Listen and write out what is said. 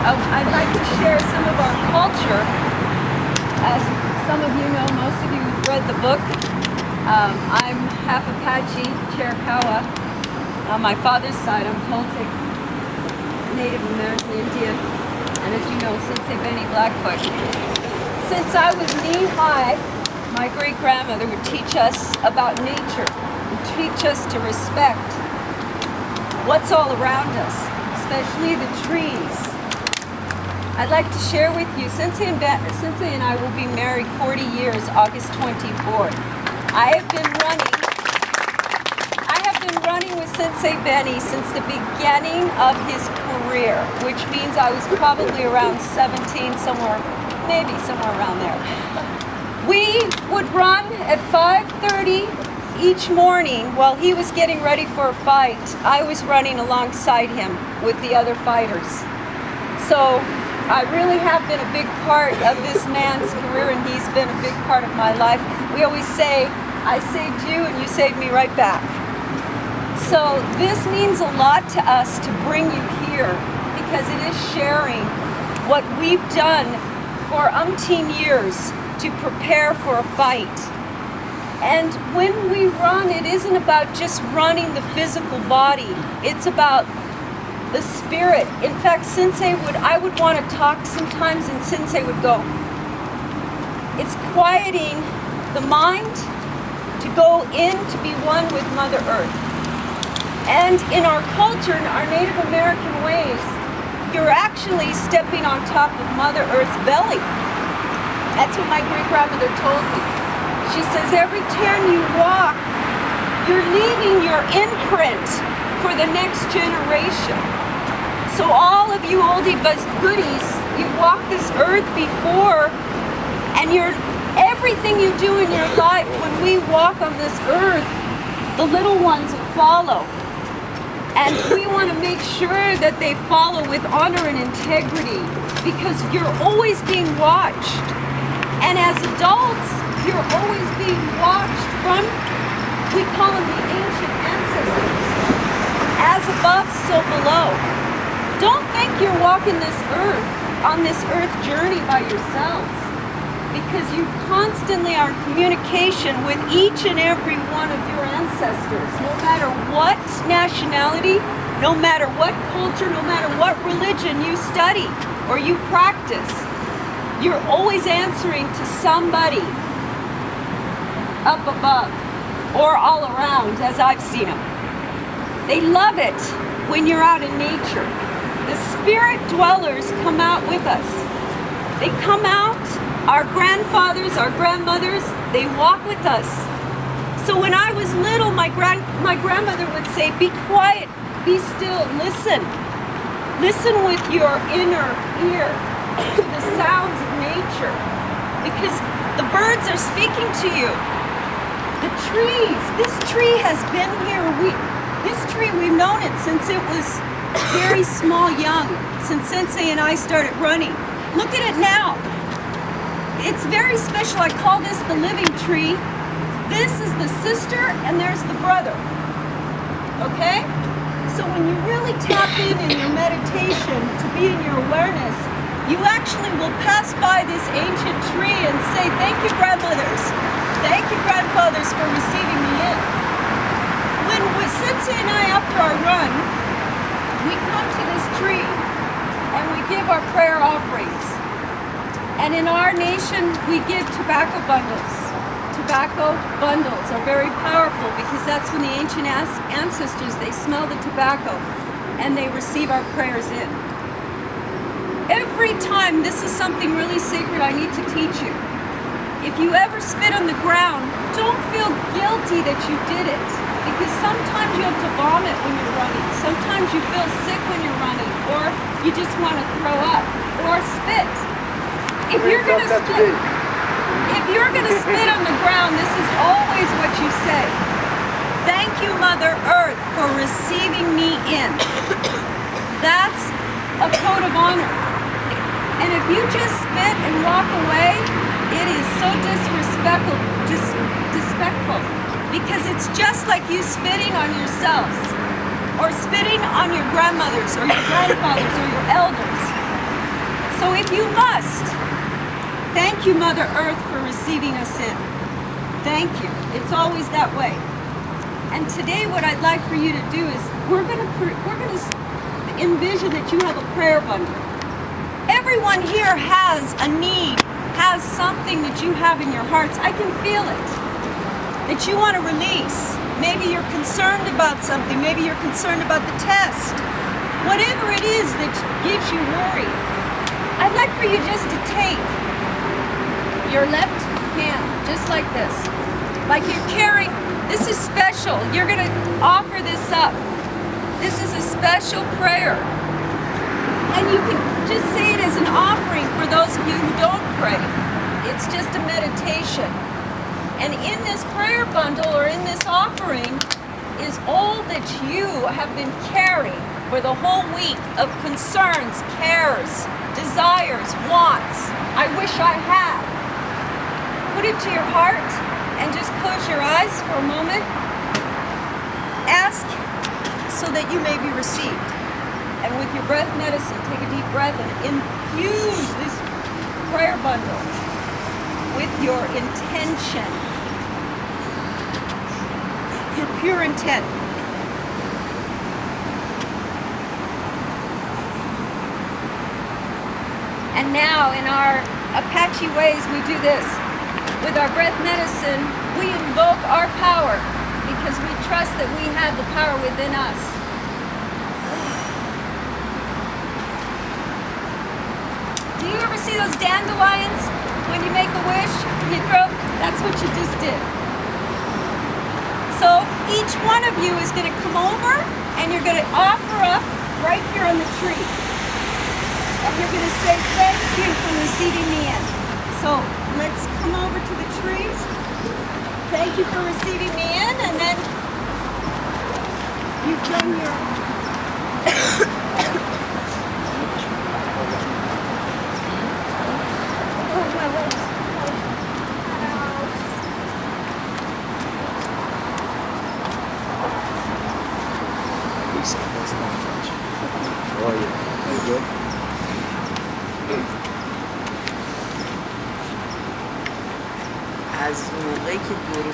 I'd like to share some of our culture. As some of you know, most of you have read the book. I'm half Apache, Chiricahua. On my father's side, I'm Toltec, Native American Indian, and as you know, Sensei Blackfoot. Since I was knee-high, my great-grandmother would teach us about nature, and teach us to respect what's all around us, especially the trees. I'd like to share with you, Sensei and I will be married 40 years, August 24th. I have been running with Sensei Benny since the beginning of his career, which means I was probably around 17, somewhere around there. We would run at 5:30 each morning while he was getting ready for a fight. I was running alongside him with the other fighters. So I really have been a big part of this man's career, and he's been a big part of my life. We always say, I saved you and you saved me right back. So this means a lot to us to bring you here, because it is sharing what we've done for umpteen years to prepare for a fight. And when we run, it isn't about just running the physical body. It's about the spirit. In fact, I would want to talk sometimes, and Sensei would go, it's quieting the mind to go in to be one with Mother Earth. And in our culture, in our Native American ways, you're actually stepping on top of Mother Earth's belly. That's what my great-grandmother told me. She says every time you walk, you're leaving your imprint for the next generation. So all of you oldie buzz goodies, you walked this earth before, and everything you do in your life, when we walk on this earth, the little ones will follow. And we want to make sure that they follow with honor and integrity, because you're always being watched. And as adults, you're always being watched from, we call them the ancient ancestors. As above, so below. Don't think you're walking this earth, on this earth journey by yourselves, because you constantly are in communication with each and every one of your ancestors, no matter what nationality, no matter what culture, no matter what religion you study or you practice. You're always answering to somebody up above or all around, as I've seen them. They love it when you're out in nature. The spirit dwellers come out with us. They come out, our grandfathers, our grandmothers, they walk with us. So when I was little, my grandmother would say, be quiet, be still, listen. Listen with your inner ear to the sounds of nature, because the birds are speaking to you. The trees, this tree has been here. We've known it since it was very small, young, since Sensei and I started running. Look at it now. It's very special. I call this the living tree. This is the sister, and there's the brother. Okay? So when you really tap in your meditation to be in your awareness, you actually will pass by this ancient tree and say, thank you, grandmothers. Thank you, grandfathers, for receiving me in. When Sensei and I, after our run, we come to this tree and we give our prayer offerings. And in our nation, we give tobacco bundles. Tobacco bundles are very powerful, because that's when the ancient ancestors, they smell the tobacco and they receive our prayers in. Every time, this is something really sacred I need to teach you. If you ever spit on the ground, don't feel guilty that you did it, because sometimes you have to vomit when you're running. Sometimes you feel sick when you're running, or you just want to throw up, or spit. If you're going to spit on the ground, this is always what you say. Thank you, Mother Earth, for receiving me in. That's a code of honor. And if you just spit and walk away, it is so disrespectful, because it's just like you spitting on yourselves, or spitting on your grandmothers, or your grandfathers, or your elders. So if you must, thank you, Mother Earth, for receiving us in. Thank you. It's always that way. And today what I'd like for you to do is we're going to envision that you have a prayer bundle. Everyone here has a need, has something that you have in your hearts. I can feel it, that you want to release. Maybe you're concerned about something. Maybe you're concerned about the test. Whatever it is that gives you worry, I'd like for you just to take your left hand, just like this. Like you're carrying, this is special. You're going to offer this up. This is a special prayer. And you can just say it as an offering for those of you who don't pray. It's just a meditation. And in this prayer bundle or in this offering is all that you have been carrying for the whole week of concerns, cares, desires, wants. I wish I had. Put it to your heart and just close your eyes for a moment. Ask so that you may be received. And with your breath medicine, take a deep breath and infuse this prayer bundle with your intention, your pure intent. And now in our Apache ways, we do this. With our breath medicine, we invoke our power because we trust that we have the power within us. Do you ever see those dandelions when you make a wish? You throw, that's what you just did. So each one of you is going to come over and you're going to offer up right here on the tree. And you're going to say, thank you for receiving me in. So let's come over to the tree. Thank you for receiving me in. And then you bring your... Oh, my legs. How are you? Are you good? از موقعی که درست